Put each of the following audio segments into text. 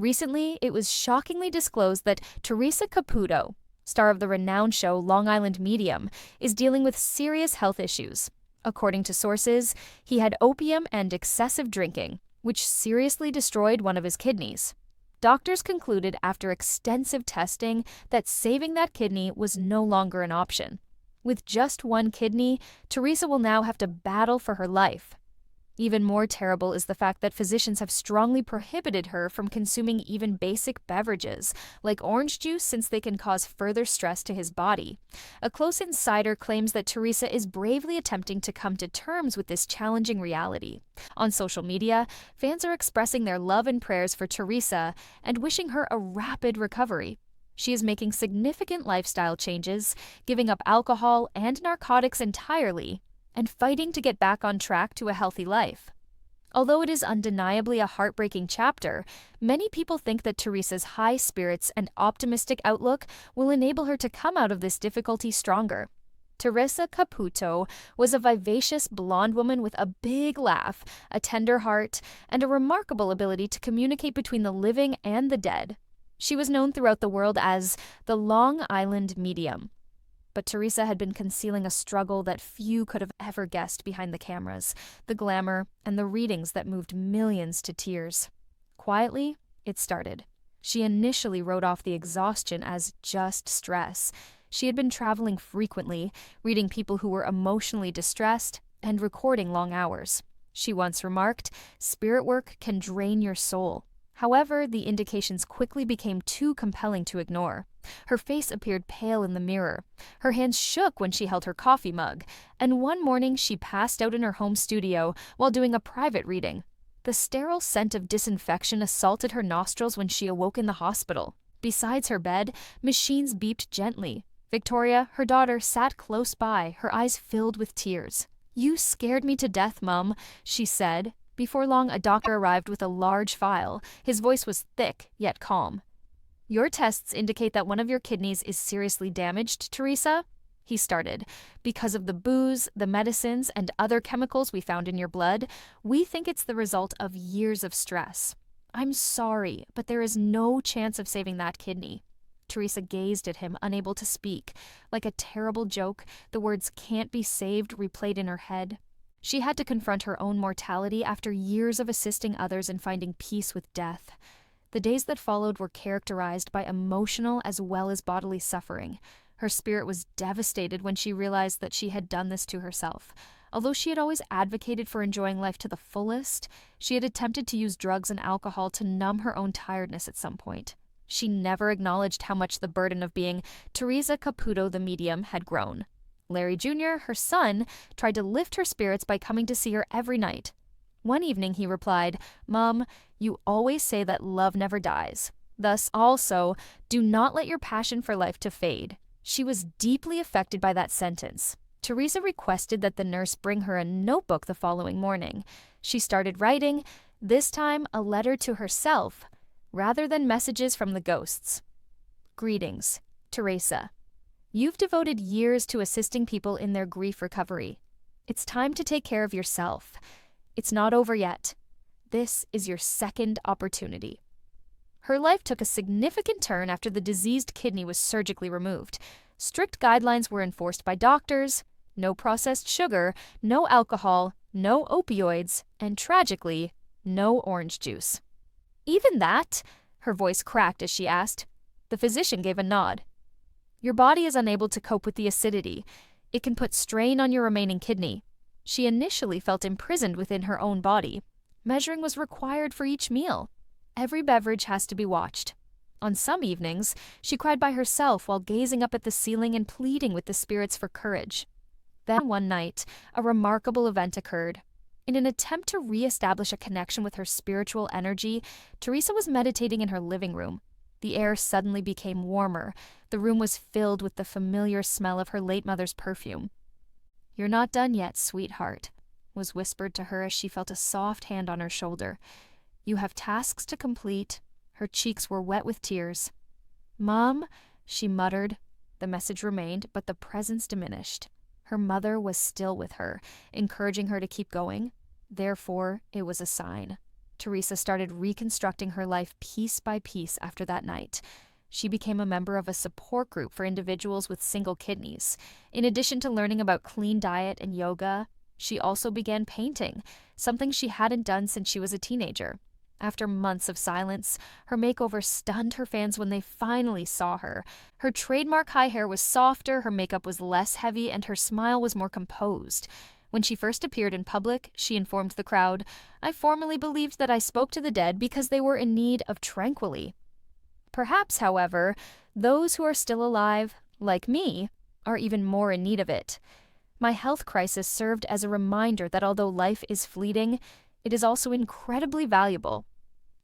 Recently, it was shockingly disclosed that Theresa Caputo, star of the renowned show Long Island Medium, is dealing with serious health issues. According to sources, he had opium and excessive drinking, which seriously destroyed one of his kidneys. Doctors concluded after extensive testing that saving that kidney was no longer an option. With just one kidney, Theresa will now have to battle for her life. Even more terrible is the fact that physicians have strongly prohibited her from consuming even basic beverages, like orange juice, since they can cause further stress to his body. A close insider claims that Theresa is bravely attempting to come to terms with this challenging reality. On social media, fans are expressing their love and prayers for Theresa and wishing her a rapid recovery. She is making significant lifestyle changes, giving up alcohol and narcotics entirely, and fighting to get back on track to a healthy life. Although it is undeniably a heartbreaking chapter, many people think that Theresa's high spirits and optimistic outlook will enable her to come out of this difficulty stronger. Theresa Caputo was a vivacious blonde woman with a big laugh, a tender heart, and a remarkable ability to communicate between the living and the dead. She was known throughout the world as the Long Island Medium. But Theresa had been concealing a struggle that few could have ever guessed behind the cameras, the glamour, and the readings that moved millions to tears. Quietly, it started. She initially wrote off the exhaustion as just stress. She had been traveling frequently, reading people who were emotionally distressed, and recording long hours. She once remarked, "Spirit work can drain your soul." However, the indications quickly became too compelling to ignore. Her face appeared pale in the mirror. Her hands shook when she held her coffee mug, and one morning she passed out in her home studio while doing a private reading. The sterile scent of disinfection assaulted her nostrils when she awoke in the hospital. Besides her bed, machines beeped gently. Victoria, her daughter, sat close by, her eyes filled with tears. "You scared me to death, Mum," she said. Before long, a doctor arrived with a large file. His voice was thick, yet calm. "Your tests indicate that one of your kidneys is seriously damaged, Theresa," he started. "Because of the booze, the medicines, and other chemicals we found in your blood, we think it's the result of years of stress. I'm sorry, but there is no chance of saving that kidney." Theresa gazed at him, unable to speak. Like a terrible joke, the words "can't be saved" replayed in her head. She had to confront her own mortality after years of assisting others in finding peace with death. The days that followed were characterized by emotional as well as bodily suffering. Her spirit was devastated when she realized that she had done this to herself. Although she had always advocated for enjoying life to the fullest, she had attempted to use drugs and alcohol to numb her own tiredness at some point. She never acknowledged how much the burden of being Theresa Caputo the medium had grown. Larry Jr., her son, tried to lift her spirits by coming to see her every night. One evening he replied, "Mom, you always say that love never dies. Thus also, do not let your passion for life to fade." She was deeply affected by that sentence. Theresa requested that the nurse bring her a notebook the following morning. She started writing, this time a letter to herself, rather than messages from the ghosts. "Greetings, Theresa. You've devoted years to assisting people in their grief recovery. It's time to take care of yourself. It's not over yet. This is your second opportunity." Her life took a significant turn after the diseased kidney was surgically removed. Strict guidelines were enforced by doctors: no processed sugar, no alcohol, no opioids, and tragically, no orange juice. "Even that?" Her voice cracked as she asked. The physician gave a nod. "Your body is unable to cope with the acidity. It can put strain on your remaining kidney." She initially felt imprisoned within her own body. Measuring was required for each meal. Every beverage has to be watched. On some evenings, she cried by herself while gazing up at the ceiling and pleading with the spirits for courage. Then one night, a remarkable event occurred. In an attempt to re-establish a connection with her spiritual energy, Theresa was meditating in her living room. The air suddenly became warmer. The room was filled with the familiar smell of her late mother's perfume. "You're not done yet, sweetheart," was whispered to her as she felt a soft hand on her shoulder. "You have tasks to complete." Her cheeks were wet with tears. "Mom," she muttered. The message remained, but the presence diminished. Her mother was still with her, encouraging her to keep going. Therefore, it was a sign. Theresa started reconstructing her life piece by piece after that night. She became a member of a support group for individuals with single kidneys. In addition to learning about clean diet and yoga, she also began painting, something she hadn't done since she was a teenager. After months of silence, her makeover stunned her fans when they finally saw her. Her trademark high hair was softer, her makeup was less heavy, and her smile was more composed. When she first appeared in public, she informed the crowd, "I formerly believed that I spoke to the dead because they were in need of tranquility." Perhaps, however, those who are still alive, like me, are even more in need of it. My health crisis served as a reminder that although life is fleeting, it is also incredibly valuable.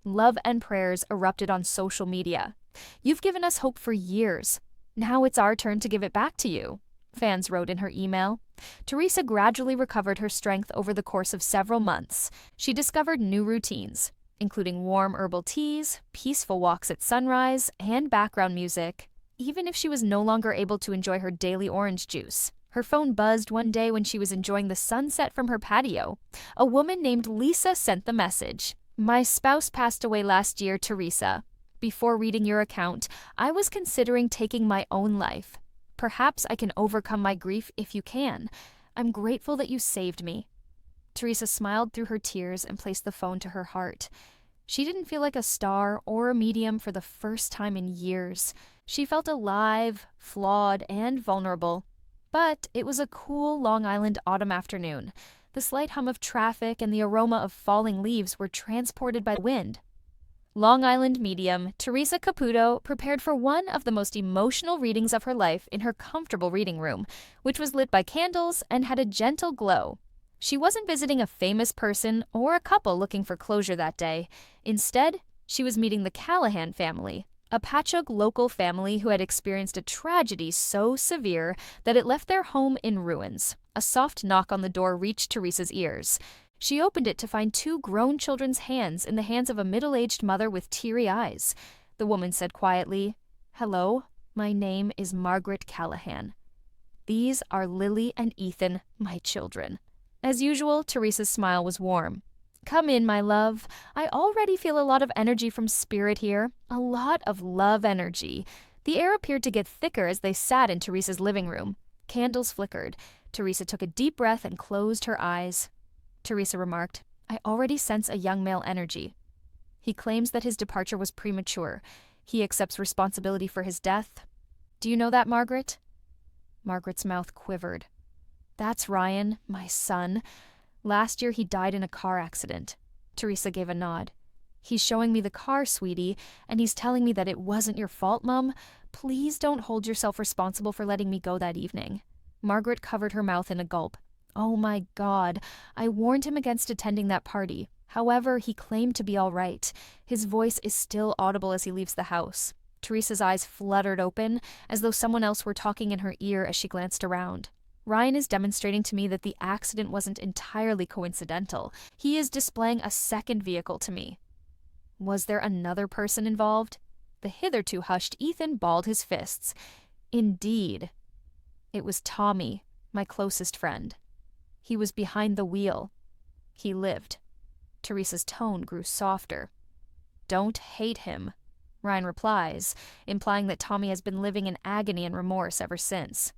Love and prayers erupted on social media. "You've given us hope for years. Now it's our turn to give it back to you," fans wrote in her email. Theresa gradually recovered her strength over the course of several months. She discovered new routines, including warm herbal teas, peaceful walks at sunrise, and background music, even if she was no longer able to enjoy her daily orange juice. Her phone buzzed one day when she was enjoying the sunset from her patio. A woman named Lisa sent the message. "My spouse passed away last year, Theresa. Before reading your account, I was considering taking my own life. Perhaps I can overcome my grief if you can. I'm grateful that you saved me." Theresa smiled through her tears and placed the phone to her heart. She didn't feel like a star or a medium for the first time in years. She felt alive, flawed, and vulnerable. But it was a cool Long Island autumn afternoon. The slight hum of traffic and the aroma of falling leaves were transported by the wind. Long Island medium Theresa Caputo prepared for one of the most emotional readings of her life in her comfortable reading room, which was lit by candles and had a gentle glow. She wasn't visiting a famous person or a couple looking for closure that day. Instead, she was meeting the Callahan family, a Patchogue local family who had experienced a tragedy so severe that it left their home in ruins. A soft knock on the door reached Theresa's ears. She opened it to find two grown children's hands in the hands of a middle-aged mother with teary eyes. The woman said quietly, "Hello, my name is Margaret Callahan. These are Lily and Ethan, my children." As usual, Theresa's smile was warm. "Come in, my love. I already feel a lot of energy from spirit here. A lot of love energy." The air appeared to get thicker as they sat in Theresa's living room. Candles flickered. Theresa took a deep breath and closed her eyes. Theresa remarked, "I already sense a young male energy. He claims that his departure was premature. He accepts responsibility for his death. Do you know that, Margaret?" Margaret's mouth quivered. "That's Ryan, my son. Last year he died in a car accident." Theresa gave a nod. "He's showing me the car, sweetie, and he's telling me that it wasn't your fault, Mum. Please don't hold yourself responsible for letting me go that evening." Margaret covered her mouth in a gulp. "Oh my God, I warned him against attending that party. However, he claimed to be all right. His voice is still audible as he leaves the house." Theresa's eyes fluttered open, as though someone else were talking in her ear as she glanced around. "Ryan is demonstrating to me that the accident wasn't entirely coincidental. He is displaying a second vehicle to me." Was there another person involved? The hitherto hushed Ethan balled his fists. Indeed. It was Tommy, my closest friend. He was behind the wheel. He lived. Theresa's tone grew softer. "Don't hate him," Ryan replies, implying that Tommy has been living in agony and remorse ever since.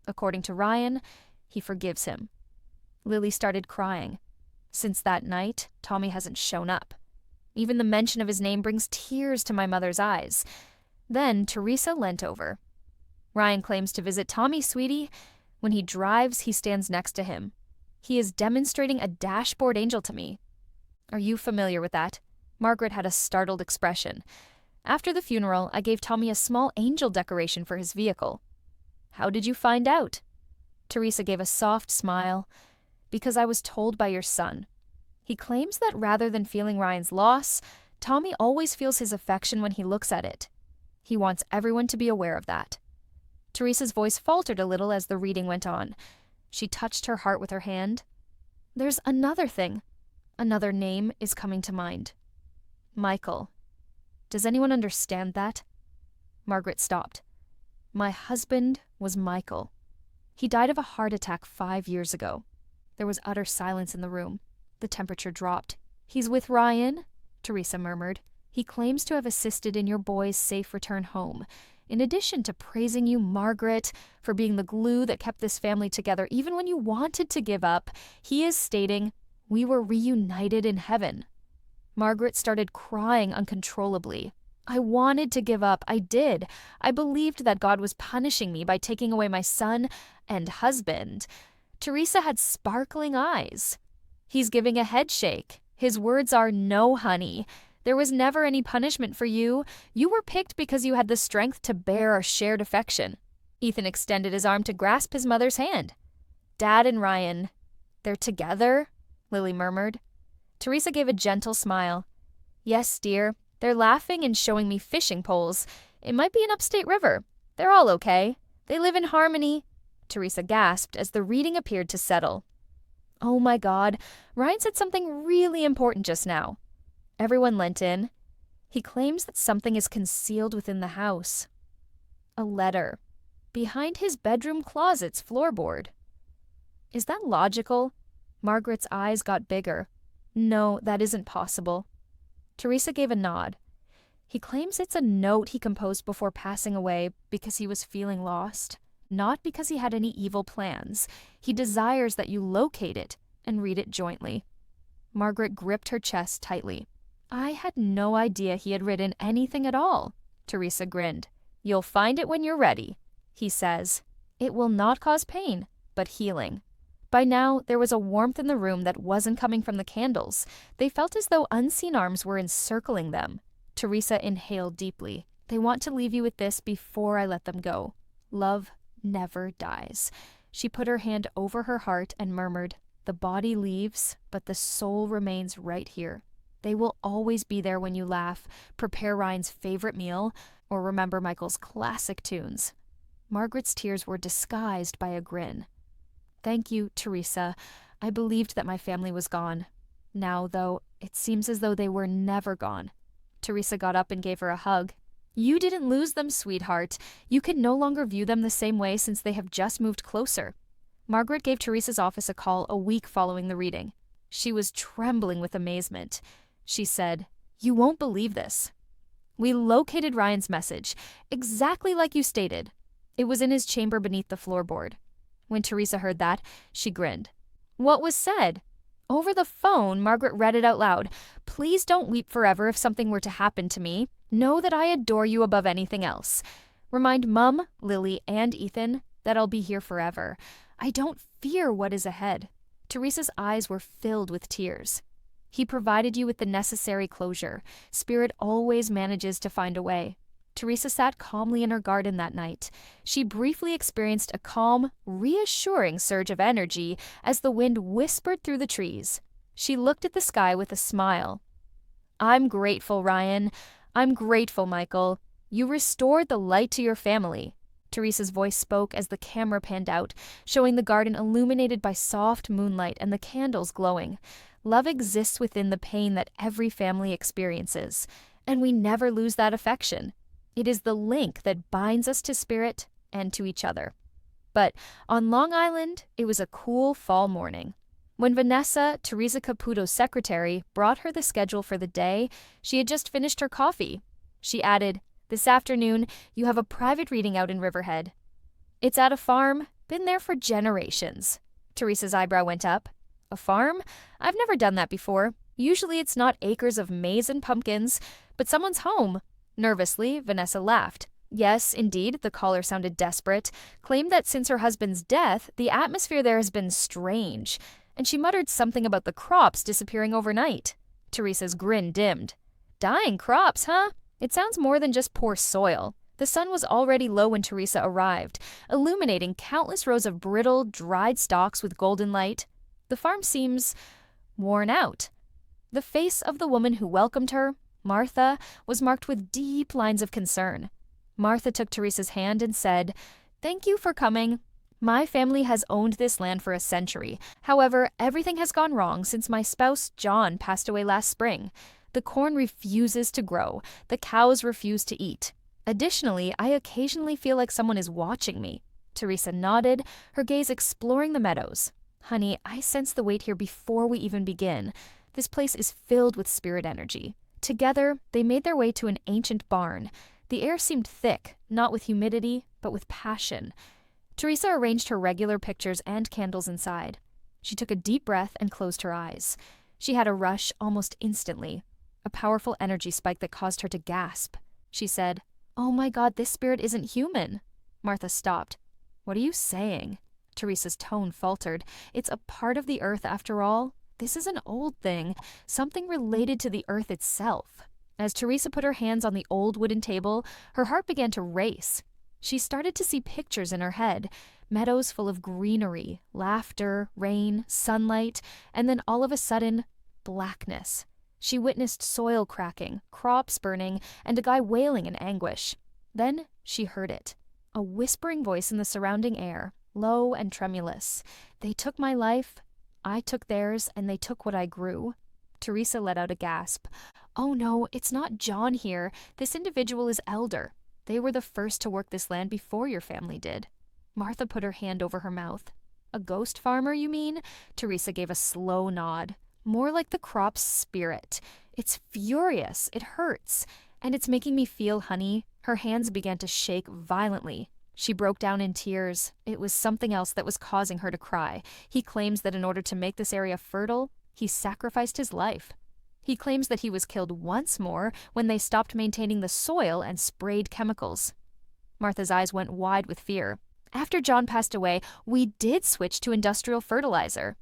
According to Ryan, he forgives him. Lily started crying. Since that night, Tommy hasn't shown up. Even the mention of his name brings tears to my mother's eyes. Then Theresa leant over. "Ryan claims to visit Tommy, sweetie. When he drives, he stands next to him. He is demonstrating a dashboard angel to me." "Are you familiar with that?" Margaret had a startled expression. "After the funeral, I gave Tommy a small angel decoration for his vehicle." "How did you find out?" Theresa gave a soft smile. "Because I was told by your son. He claims that rather than feeling Ryan's loss, Tommy always feels his affection when he looks at it. He wants everyone to be aware of that." Theresa's voice faltered a little as the reading went on. She touched her heart with her hand. "There's another thing. Another name is coming to mind. Michael. Does anyone understand that?" Margaret stopped. "My husband was Michael. He died of a heart attack 5 years ago." There was utter silence in the room. The temperature dropped. "He's with Ryan," Theresa murmured. "He claims to have assisted in your boy's safe return home. In addition to praising you, Margaret, for being the glue that kept this family together even when you wanted to give up, he is stating, 'We were reunited in heaven.'" Margaret started crying uncontrollably. "I wanted to give up. I did. I believed that God was punishing me by taking away my son and husband." Theresa had sparkling eyes. "He's giving a head shake. His words are, 'No, honey. There was never any punishment for you. You were picked because you had the strength to bear our shared affection.'" Ethan extended his arm to grasp his mother's hand. "Dad and Ryan, they're together?" Lily murmured. Theresa gave a gentle smile. "Yes, dear. They're laughing and showing me fishing poles. It might be an upstate river. They're all okay. They live in harmony." Theresa gasped as the reading appeared to settle. "Oh my God, Ryan said something really important just now." Everyone leant in. "He claims that something is concealed within the house. A letter. Behind his bedroom closet's floorboard." "Is that logical?" Margaret's eyes got bigger. "No, that isn't possible." Theresa gave a nod. "He claims it's a note he composed before passing away because he was feeling lost. Not because he had any evil plans. He desires that you locate it and read it jointly." Margaret gripped her chest tightly. "I had no idea he had written anything at all." Theresa grinned. "You'll find it when you're ready. He says, 'It will not cause pain, but healing.'" By now, there was a warmth in the room that wasn't coming from the candles. They felt as though unseen arms were encircling them. Theresa inhaled deeply. "They want to leave you with this before I let them go. Love never dies." She put her hand over her heart and murmured, "The body leaves, but the soul remains right here. They will always be there when you laugh, prepare Ryan's favorite meal, or remember Michael's classic tunes." Margaret's tears were disguised by a grin. "Thank you, Theresa. I believed that my family was gone. Now, though, it seems as though they were never gone." Theresa got up and gave her a hug. "You didn't lose them, sweetheart. You can no longer view them the same way since they have just moved closer." Margaret gave Theresa's office a call a week following the reading. She was trembling with amazement. She said, "You won't believe this. We located Ryan's message, exactly like you stated. It was in his chamber beneath the floorboard." When Theresa heard that, she grinned. "What was said?" Over the phone, Margaret read it out loud. "Please don't weep forever if something were to happen to me. Know that I adore you above anything else. Remind Mum, Lily, and Ethan that I'll be here forever. I don't fear what is ahead." Theresa's eyes were filled with tears. "He provided you with the necessary closure. Spirit always manages to find a way." Theresa sat calmly in her garden that night. She briefly experienced a calm, reassuring surge of energy as the wind whispered through the trees. She looked at the sky with a smile. "I'm grateful, Ryan. I'm grateful, Michael. You restored the light to your family." Theresa's voice spoke as the camera panned out, showing the garden illuminated by soft moonlight and the candles glowing. Love exists within the pain that every family experiences, and we never lose that affection. It is the link that binds us to spirit and to each other. But on Long Island, it was a cool fall morning. When Vanessa, Theresa Caputo's secretary, brought her the schedule for the day, she had just finished her coffee. She added, "This afternoon, you have a private reading out in Riverhead." "It's at a farm. Been there for generations." Theresa's eyebrow went up. "A farm? I've never done that before. Usually it's not acres of maize and pumpkins, but someone's home." Nervously, Vanessa laughed. Yes, indeed, the caller sounded desperate, claimed that since her husband's death, the atmosphere there has been strange, and she muttered something about the crops disappearing overnight. Theresa's grin dimmed. "Dying crops, huh? It sounds more than just poor soil." The sun was already low when Theresa arrived, illuminating countless rows of brittle, dried stalks with golden light. The farm seems worn out. The face of the woman who welcomed her, Martha, was marked with deep lines of concern. Martha took Theresa's hand and said, "Thank you for coming. My family has owned this land for a century. However, everything has gone wrong since my spouse, John, passed away last spring. The corn refuses to grow. The cows refuse to eat. Additionally, I occasionally feel like someone is watching me." Theresa nodded, her gaze exploring the meadows. "Honey, I sense the weight here before we even begin. This place is filled with spirit energy. Together, they made their way to an ancient barn. The air seemed thick, not with humidity, but with passion. Theresa arranged her regular pictures and candles inside. She took a deep breath and closed her eyes. She had a rush almost instantly, a powerful energy spike that caused her to gasp. She said, "Oh my God, this spirit isn't human." Martha stopped. "What are you saying?" Theresa's tone faltered. "It's a part of the earth after all. This is an old thing, something related to the earth itself." As Theresa put her hands on the old wooden table, her heart began to race. She started to see pictures in her head, meadows full of greenery, laughter, rain, sunlight, and then all of a sudden, blackness. She witnessed soil cracking, crops burning, and a guy wailing in anguish. Then she heard it. A whispering voice in the surrounding air, low and tremulous. "They took my life, I took theirs, and they took what I grew." Theresa let out a gasp. "Oh no, it's not John here. This individual is elder. They were the first to work this land before your family did." Martha put her hand over her mouth. "A ghost farmer, you mean?" Theresa gave a slow nod. "More like the crop's spirit. It's furious, it hurts, and it's making me feel, honey." Her hands began to shake violently. She broke down in tears. It was something else that was causing her to cry. He claims that in order to make this area fertile, he sacrificed his life. He claims that he was killed once more when they stopped maintaining the soil and sprayed chemicals. Martha's eyes went wide with fear. "After John passed away, we did switch to industrial fertilizer."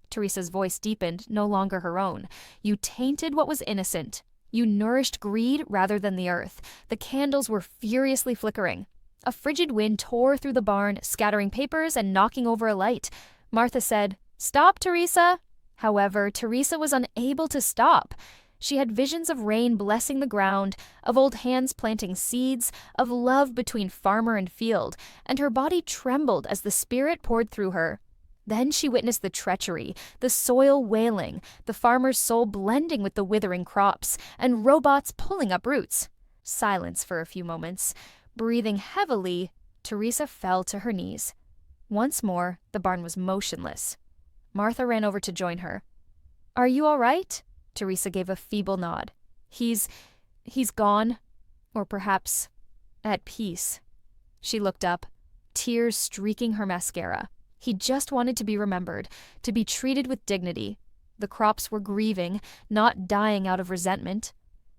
Theresa's voice deepened, no longer her own. "You tainted what was innocent. You nourished greed rather than the earth." The candles were furiously flickering. A frigid wind tore through the barn, scattering papers and knocking over a light. Martha said, "Stop, Theresa!" However, Theresa was unable to stop. She had visions of rain blessing the ground, of old hands planting seeds, of love between farmer and field, and her body trembled as the spirit poured through her. Then she witnessed the treachery, the soil wailing, the farmer's soul blending with the withering crops, and robots pulling up roots. Silence for a few moments. Breathing heavily, Theresa fell to her knees. Once more, the barn was motionless. Martha ran over to join her. "Are you all right?" Theresa gave a feeble nod. He's gone. Or perhaps at peace." She looked up, tears streaking her mascara. He just wanted to be remembered, to be treated with dignity. The crops were grieving, not dying out of resentment.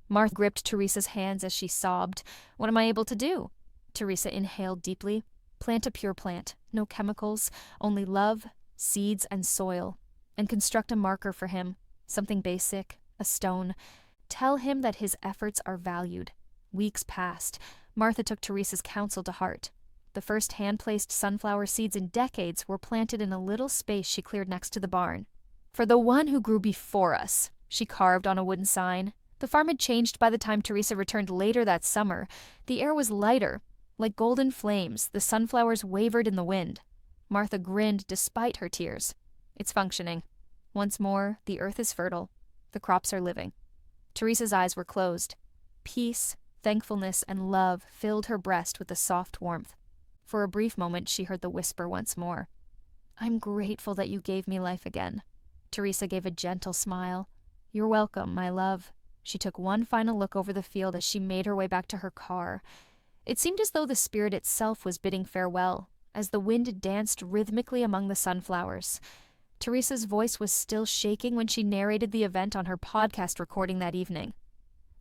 Martha gripped Theresa's hands as she sobbed. "What am I able to do?" Theresa inhaled deeply. "Plant a pure plant, no chemicals, only love, seeds, and soil. And construct a marker for him, something basic, a stone. Tell him that his efforts are valued." Weeks passed. Martha took Theresa's counsel to heart. The first hand-placed sunflower seeds in decades were planted in a little space she cleared next to the barn. "For the one who grew before us," she carved on a wooden sign. The farm had changed by the time Theresa returned later that summer. The air was lighter. Like golden flames, the sunflowers wavered in the wind. Martha grinned despite her tears. "It's functioning. Once more, the earth is fertile. The crops are living." Theresa's eyes were closed. Peace, thankfulness, and love filled her breast with a soft warmth. For a brief moment, she heard the whisper once more. "I'm grateful that you gave me life again." Theresa gave a gentle smile. "You're welcome, my love." She took one final look over the field as she made her way back to her car. It seemed as though the spirit itself was bidding farewell, as the wind danced rhythmically among the sunflowers. Theresa's voice was still shaking when she narrated the event on her podcast recording that evening.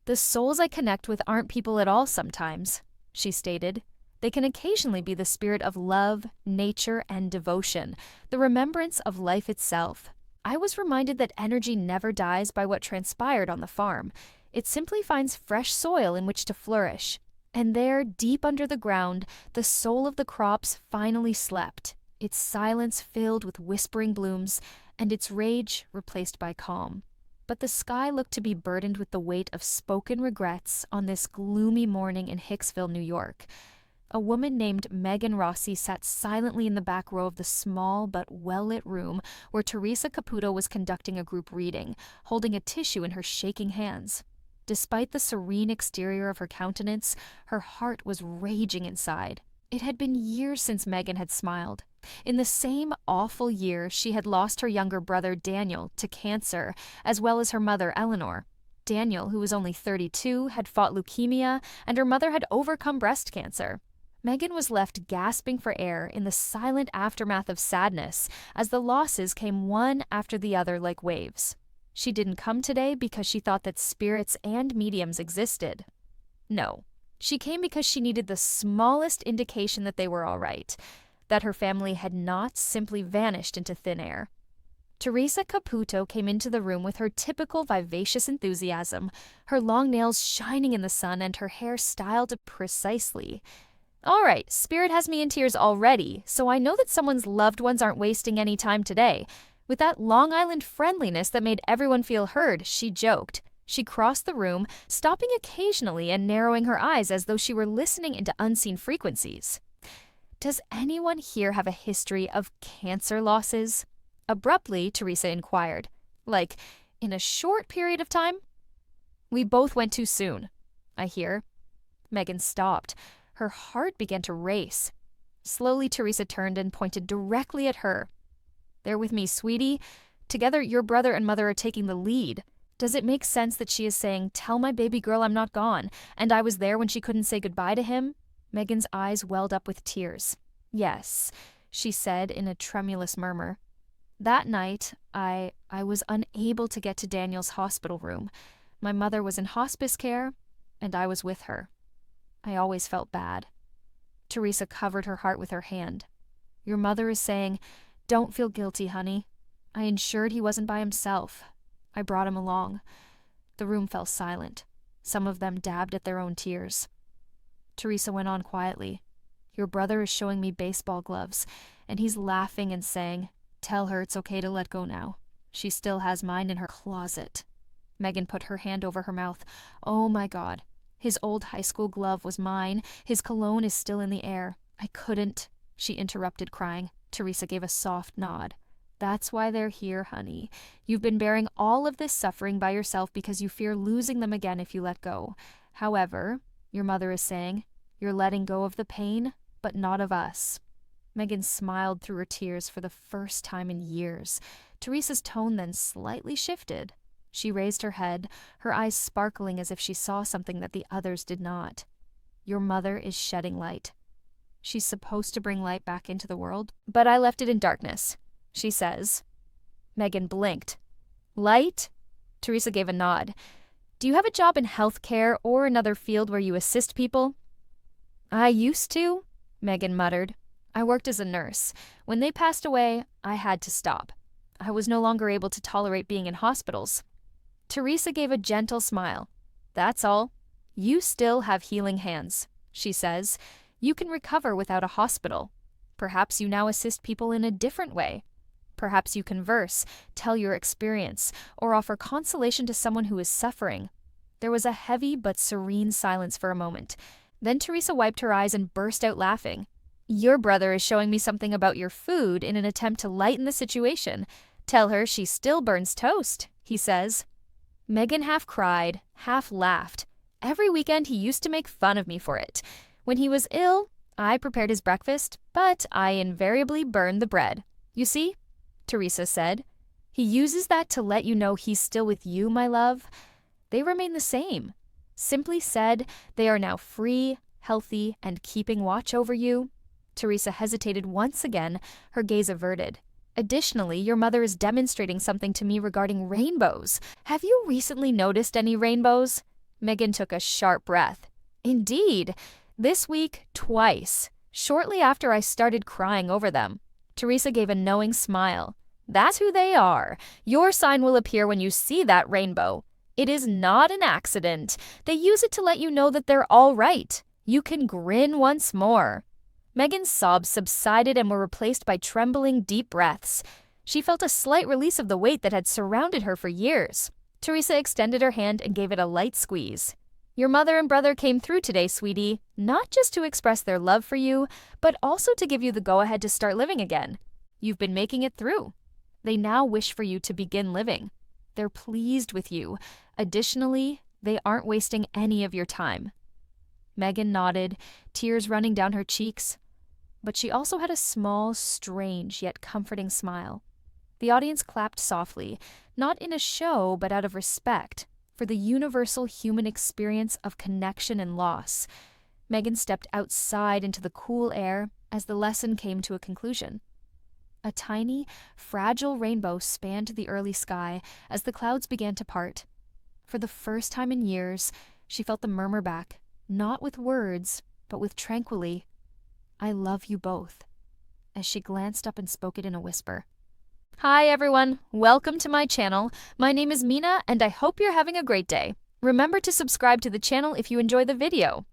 "The souls I connect with aren't people at all sometimes," she stated. "They can occasionally be the spirit of love, nature, and devotion, the remembrance of life itself. I was reminded that energy never dies by what transpired on the farm. It simply finds fresh soil in which to flourish. And there, deep under the ground, the soul of the crops finally slept, its silence filled with whispering blooms, and its rage replaced by calm. But the sky looked to be burdened with the weight of spoken regrets on this gloomy morning in Hicksville, New York. A woman named Megan Rossi sat silently in the back row of the small but well-lit room where Theresa Caputo was conducting a group reading, holding a tissue in her shaking hands. Despite the serene exterior of her countenance, her heart was raging inside. It had been years since Megan had smiled, In the same awful year, she had lost her younger brother Daniel to cancer, as well as her mother Eleanor. Daniel, who was only 32, had fought leukemia, and her mother had overcome breast cancer. Meghan was left gasping for air in the silent aftermath of sadness as the losses came one after the other like waves. She didn't come today because she thought that spirits and mediums existed. No, she came because she needed the smallest indication that they were all right, that her family had not simply vanished into thin air. Theresa Caputo came into the room with her typical vivacious enthusiasm, her long nails shining in the sun and her hair styled precisely. "All right, Spirit has me in tears already, so I know that someone's loved ones aren't wasting any time today." With that Long Island friendliness that made everyone feel heard, she joked. She crossed the room, stopping occasionally and narrowing her eyes as though she were listening into unseen frequencies. "Does anyone here have a history of cancer losses?" Abruptly, Theresa inquired. "Like, in a short period of time?" "We both went too soon, I hear." Meghan stopped. Her heart began to race. Slowly, Theresa turned and pointed directly at her. "They're with me, sweetie. Together, your brother and mother are taking the lead. Does it make sense that she is saying, 'Tell my baby girl I'm not gone, and I was there when she couldn't say goodbye to him'?" Meghan's eyes welled up with tears. "Yes," she said in a tremulous murmur. "That night, I was unable to get to Daniel's hospital room. My mother was in hospice care, and I was with her. I always felt bad." Theresa covered her heart with her hand. "Your mother is saying, 'Don't feel guilty, honey. I ensured he wasn't by himself. I brought him along.'" The room fell silent. Some of them dabbed at their own tears. Theresa went on quietly. "Your brother is showing me baseball gloves, and he's laughing and saying, 'Tell her it's okay to let go now. She still has mine in her closet.'" Meghan put her hand over her mouth. "Oh my God. His old high school glove was mine. His cologne is still in the air. I couldn't," she interrupted, crying. Theresa gave a soft nod. "That's why they're here, honey. You've been bearing all of this suffering by yourself because you fear losing them again if you let go. However, your mother is saying, you're letting go of the pain, but not of us." Meghan smiled through her tears for the first time in years. Theresa's tone then slightly shifted. She raised her head, her eyes sparkling as if she saw something that the others did not. "Your mother is shedding light. She's supposed to bring light back into the world, but I left it in darkness, she says." Meghan blinked. "Light?" Theresa gave a nod. "Do you have a job in healthcare or another field where you assist people?" "I used to," Meghan muttered. "I worked as a nurse. When they passed away, I had to stop. I was no longer able to tolerate being in hospitals." Theresa gave a gentle smile. "That's all. You still have healing hands," she says. "You can recover without a hospital. Perhaps you now assist people in a different way. Perhaps you converse, tell your experience, or offer consolation to someone who is suffering." There was a heavy but serene silence for a moment. Then Theresa wiped her eyes and burst out laughing. "Your brother is showing me something about your food in an attempt to lighten the situation. Tell her she still burns toast," he says. Meghan half cried, half laughed. "Every weekend he used to make fun of me for it. When he was ill, I prepared his breakfast, but I invariably burned the bread. You see," Theresa said, "he uses that to let you know he's still with you, my love. They remain the same. Simply said, they are now free, healthy, and keeping watch over you." Theresa hesitated once again, her gaze averted. "Additionally, your mother is demonstrating something to me regarding rainbows. Have you recently noticed any rainbows?" Meghan took a sharp breath. "Indeed. This week, twice. Shortly after I started crying over them." Theresa gave a knowing smile. "That's who they are. Your sign will appear when you see that rainbow. It is not an accident. They use it to let you know that they're all right. You can grin once more." Meghan's sobs subsided and were replaced by trembling, deep breaths. She felt a slight release of the weight that had surrounded her for years. Theresa extended her hand and gave it a light squeeze. "Your mother and brother came through today, sweetie, not just to express their love for you, but also to give you the go-ahead to start living again. You've been making it through. They now wish for you to begin living. They're pleased with you. Additionally, they aren't wasting any of your time." Meghan nodded, tears running down her cheeks. but she also had a small, strange, yet comforting smile. The audience clapped softly, not in a show, but out of respect for the universal human experience of connection and loss. Megan stepped outside into the cool air as the lesson came to a conclusion. A tiny, fragile rainbow spanned the early sky as the clouds began to part. For the first time in years, she felt the murmur back, not with words, but with tranquilly, "I love you both," as she glanced up and spoke it in a whisper. Hi everyone, welcome to my channel. My name is Mina and I hope you're having a great day. Remember to subscribe to the channel if you enjoy the video.